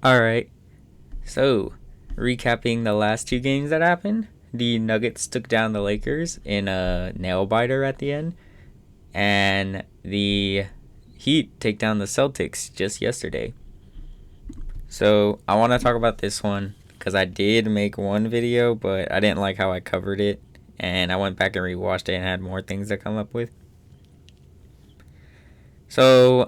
Alright, so recapping the last two games that happened, the Nuggets took down the Lakers in a nail biter at the end, and the Heat take down the Celtics just yesterday. So I want to talk about this one because I did make one video, but I didn't like how I covered it, and I went back and rewatched it and had more things to come up with. So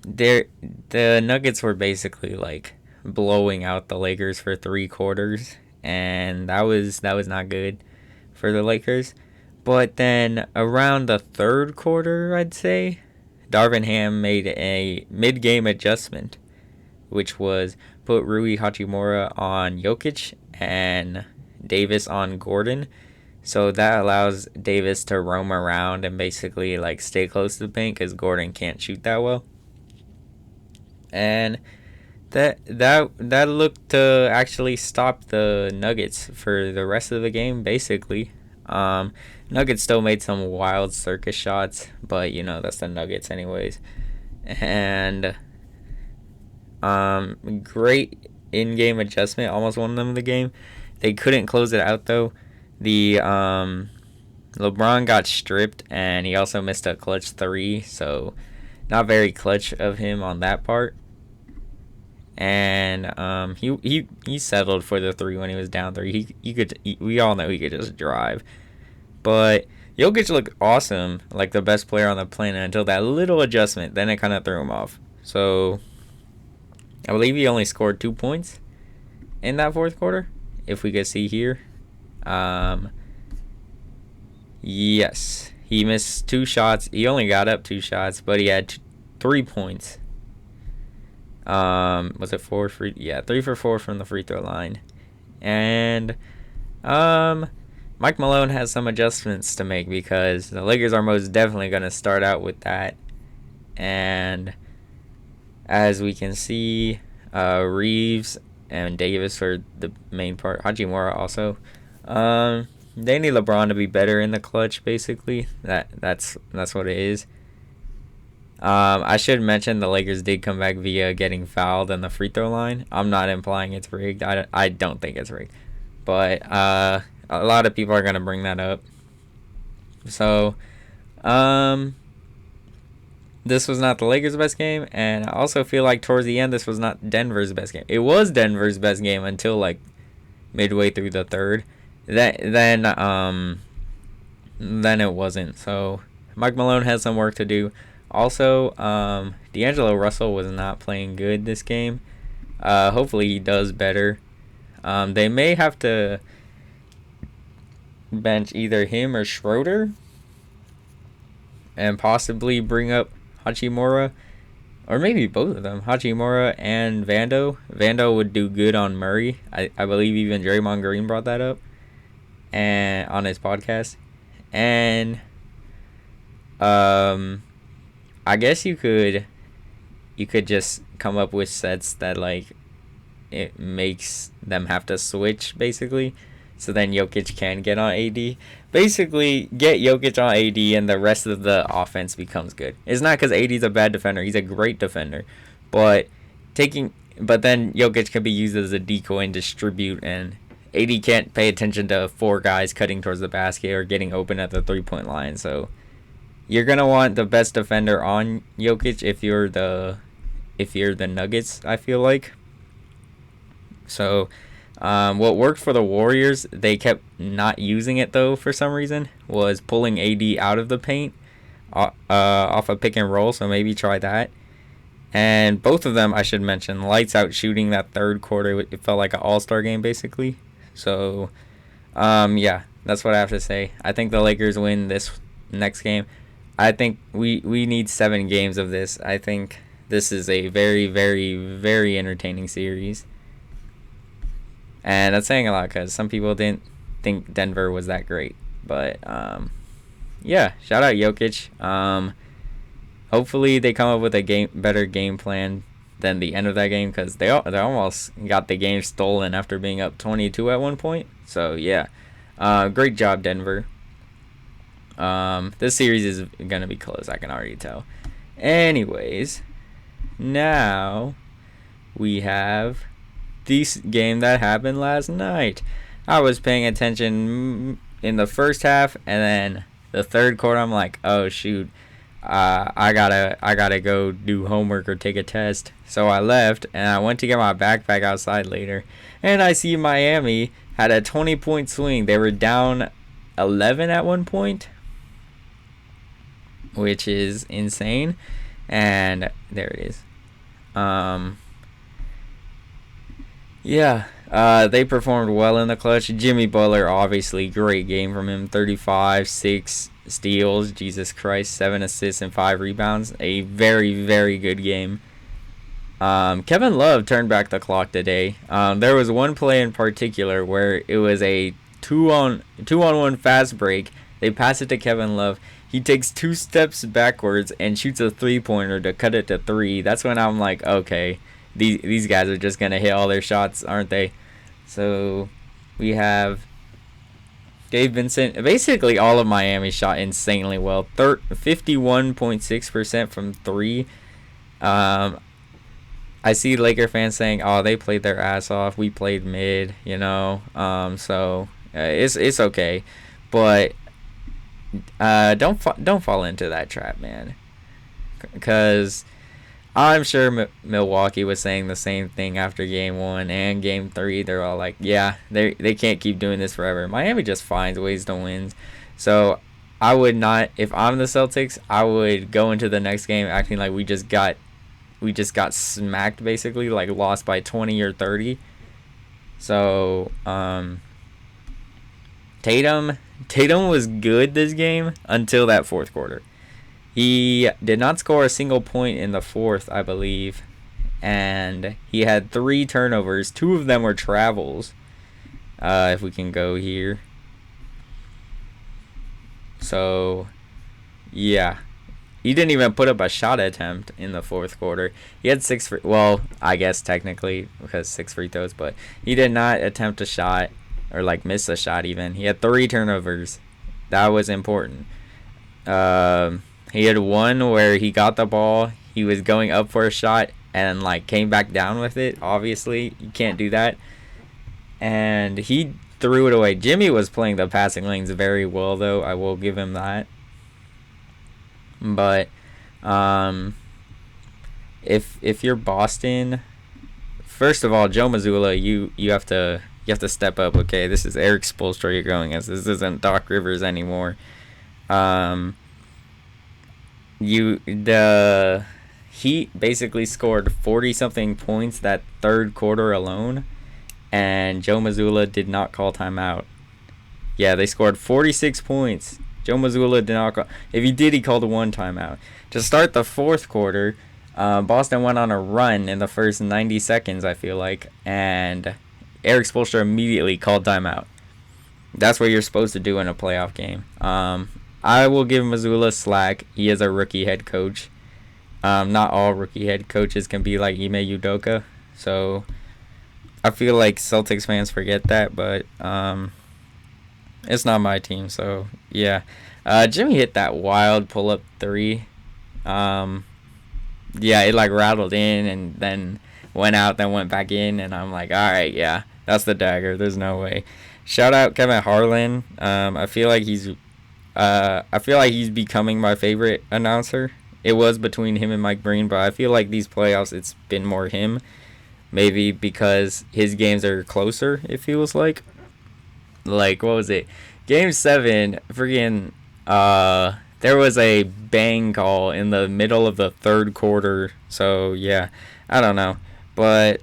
the Nuggets were basically like blowing out the Lakers for 3 quarters, and that was not good for the Lakers. But then around the third quarter, I'd say, Darvin Ham made a mid-game adjustment, which was put Rui Hachimura on Jokic and Davis on Gordon. So that allows Davis to roam around and basically like stay close to the paint because Gordon can't shoot that well. And that looked to actually stop the Nuggets for the rest of the game, basically. Nuggets still made some wild circus shots, but that's the Nuggets anyways. And great in-game adjustment, almost won them the game. They couldn't close it out though. The LeBron got stripped, and he also missed a clutch three, so not very clutch of him on that part. And he settled for the three when he was down three. We all know he could just drive, but Jokic looked awesome, like the best player on the planet until that little adjustment. Then it kind of threw him off. So I believe he only scored 2 points in that fourth quarter, if we could see here. Yes, he missed 2 shots. He only got up 2 shots, but he had 3 points. Was it 4 free? Yeah, 3 for 4 from the free throw line. And Mike Malone has some adjustments to make because the Lakers are most definitely going to start out with that. And as we can see, Reeves and Davis are the main part. Hachimura also. They need LeBron to be better in the clutch, basically. That's what it is. I should mention the Lakers did come back via getting fouled on the free throw line. I'm not implying it's rigged. I don't think it's rigged. But a lot of people are going to bring that up. So, this was not the Lakers' best game. And I also feel like towards the end, this was not Denver's best game. It was Denver's best game until like midway through the third. Then it wasn't. So, Mike Malone has some work to do. Also, D'Angelo Russell was not playing good this game. Hopefully he does better. They may have to bench either him or Schroeder and possibly bring up Hachimura, or maybe both of them, Hachimura and Vando. Vando would do good on Murray. I believe even Draymond Green brought that up and on his podcast. And I guess you could just come up with sets that like it makes them have to switch basically, so then Jokic can get on AD. Basically, get Jokic on AD and the rest of the offense becomes good. It's not because AD's a bad defender; he's a great defender, but then Jokic can be used as a decoy and distribute, and AD can't pay attention to 4 guys cutting towards the basket or getting open at the 3-point line. So you're gonna want the best defender on Jokic if you're the Nuggets, I feel like. So, what worked for the Warriors, they kept not using it though for some reason, was pulling AD out of the paint off a pick and roll. So maybe try that. And both of them, I should mention, lights out shooting that third quarter. It felt like an all-star game basically. So, yeah, that's what I have to say. I think the Lakers win this next game. I think we need 7 games of this. I think this is a very, very, very entertaining series. And that's saying a lot because some people didn't think Denver was that great. But, yeah, shout out Jokic. Hopefully they come up with a better game plan than the end of that game because they almost got the game stolen after being up 22 at one point. So, yeah, great job, Denver. This series is going to be close, I can already tell. Anyways, now we have this game that happened last night. I was paying attention in the first half, and then the third quarter, I'm like, oh shoot, I gotta go do homework or take a test. So I left, and I went to get my backpack outside later, and I see Miami had a 20-point swing. They were down 11 at one point, which is insane. And there it is. They performed well in the clutch. Jimmy Butler, obviously, great game from him. 35, 6 steals, Jesus Christ, 7 assists and 5 rebounds. A very, very good game. Kevin Love turned back the clock today. There was one play in particular where it was a two-on-one fast break. They pass it to Kevin Love. He takes 2 steps backwards and shoots a 3-pointer to cut it to 3. That's when I'm like, okay, these guys are just going to hit all their shots, aren't they? So we have Gabe Vincent. Basically, all of Miami shot insanely well. 51.6% from 3. I see Laker fans saying, oh, they played their ass off. We played mid, it's okay. But don't fall into that trap, man. Because I'm sure Milwaukee was saying the same thing after Game 1 and Game 3. They're all like, yeah, they can't keep doing this forever. Miami just finds ways to win. So I would not, if I'm the Celtics, I would go into the next game acting like we just got smacked, basically, like lost by 20 or 30. So Tatum was good this game until that fourth quarter. He did not score a single point in the fourth, I believe, and he had 3 turnovers. 2 of them were travels. If we can go here. So, yeah. He didn't even put up a shot attempt in the fourth quarter. He had 6 well, I guess technically because 6 free throws, but he did not attempt a shot or like miss a shot even. He had 3 turnovers. That was important. He had one where he got the ball, he was going up for a shot and like came back down with it. Obviously, you can't do that. And he threw it away. Jimmy was playing the passing lanes very well though. I will give him that. But if you're Boston, first of all, Joe Mazzulla, you have to step up. Okay, this is Eric Spoelstra you're going as. This isn't Doc Rivers anymore. The Heat basically scored 40-something points that third quarter alone, and Joe Mazzulla did not call timeout. Yeah, they scored 46 points. Joe Mazzulla did not call. If he did, he called 1 timeout. To start the fourth quarter, Boston went on a run in the first 90 seconds, I feel like, and Eric Spoelstra immediately called timeout. That's what you're supposed to do in a playoff game. I will give Mazzulla slack. He is a rookie head coach. Not all rookie head coaches can be like Ime Udoka. So I feel like Celtics fans forget that, but it's not my team. So yeah, Jimmy hit that wild pull-up 3. Yeah, it like rattled in and then went out, then went back in, and I'm like, all right, yeah, that's the dagger. There's no way. Shout out Kevin Harlan. I feel like he's becoming my favorite announcer. It was between him and Mike Breen, but I feel like these playoffs, it's been more him. Maybe because his games are closer, it feels like. Like, what was it? Game 7, freaking, there was a bang call in the middle of the third quarter. So, yeah, I don't know. But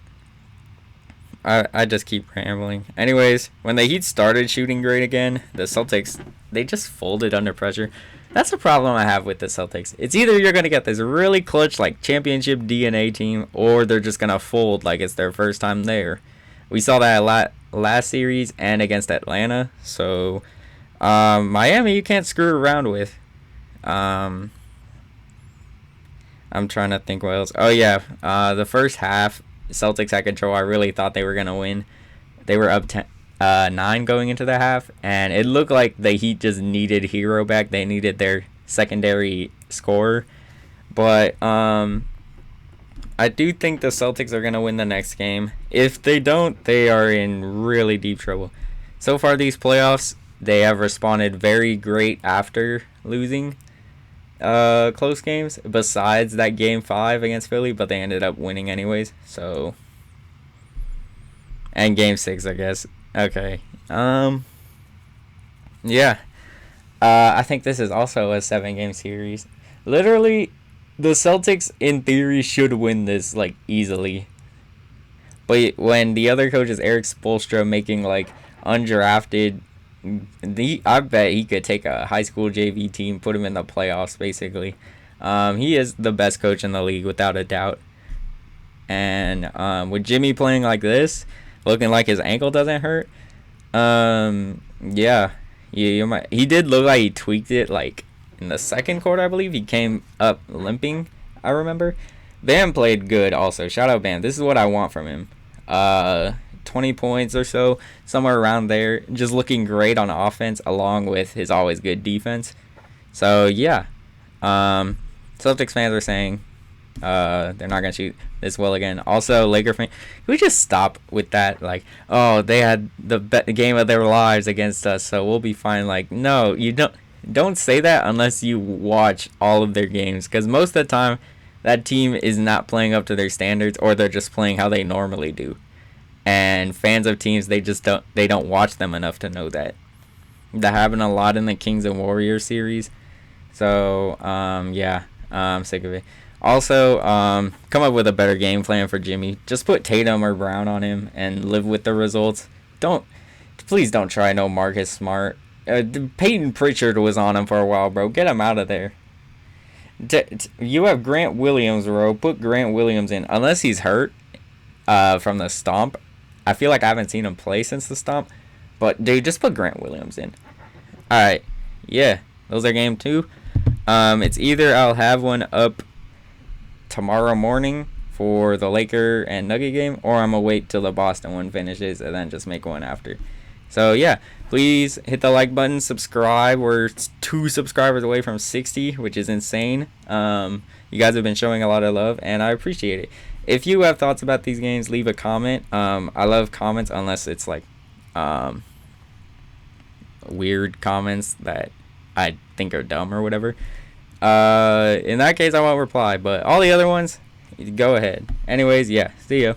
I just keep rambling. Anyways, when the Heat started shooting great again, the Celtics, they just folded under pressure. That's a problem I have with the Celtics. It's either you're going to get this really clutch, like, championship DNA team, or they're just going to fold like it's their first time there. We saw that a lot last series and against Atlanta. So, Miami, you can't screw around with. I'm trying to think what else. Oh, yeah. The first half, Celtics had control. I really thought they were going to win. They were up 9 going into the half, and it looked like the Heat just needed Hero back. They needed their secondary scorer. But I do think the Celtics are gonna win the next game. If they don't, they are in really deep trouble. So far, these playoffs, they have responded very great after losing close games. Besides that game 5 against Philly, but they ended up winning anyways. So, and game 6, I guess. Okay. Yeah. I think this is also a 7-game series. Literally, the Celtics in theory should win this like easily. But when the other coach is Eric Spoelstra making like undrafted, I bet he could take a high school JV team, put him in the playoffs basically. He is the best coach in the league without a doubt. And with Jimmy playing like this, looking like his ankle doesn't hurt, yeah, you might. He did look like he tweaked it like in the second quarter, I believe. He came up limping, I remember. Bam played good also. Shout out Bam. This is what I want from him. 20 points or so, somewhere around there. Just looking great on offense along with his always good defense. So, yeah. Celtics fans are saying they're not going to shoot this well again. Also, Laker fans, can we just stop with that? Like, oh, they had the game of their lives against us, so we'll be fine. Like, no, you don't say that unless you watch all of their games, because most of the time that team is not playing up to their standards, or they're just playing how they normally do. And fans of teams, they don't watch them enough to know that. That happened a lot in the Kings and Warriors series. So, yeah, I'm sick of it. Also, come up with a better game plan for Jimmy. Just put Tatum or Brown on him and live with the results. Please don't try no Marcus Smart. Peyton Pritchard was on him for a while, bro. Get him out of there. You have Grant Williams, bro. Put Grant Williams in. Unless he's hurt from the stomp. I feel like I haven't seen him play since the stomp. But, dude, just put Grant Williams in. Alright. Yeah. Those are game 2. It's either I'll have one up tomorrow morning for the Laker and Nugget game, or I'm going to wait till the Boston one finishes and then just make one after. So, yeah, please hit the like button, subscribe. We're 2 subscribers away from 60, which is insane. You guys have been showing a lot of love, and I appreciate it. If you have thoughts about these games, leave a comment. I love comments unless it's like weird comments that I think are dumb or whatever. In that case, I won't reply, but all the other ones, go ahead. Anyways, yeah, see ya.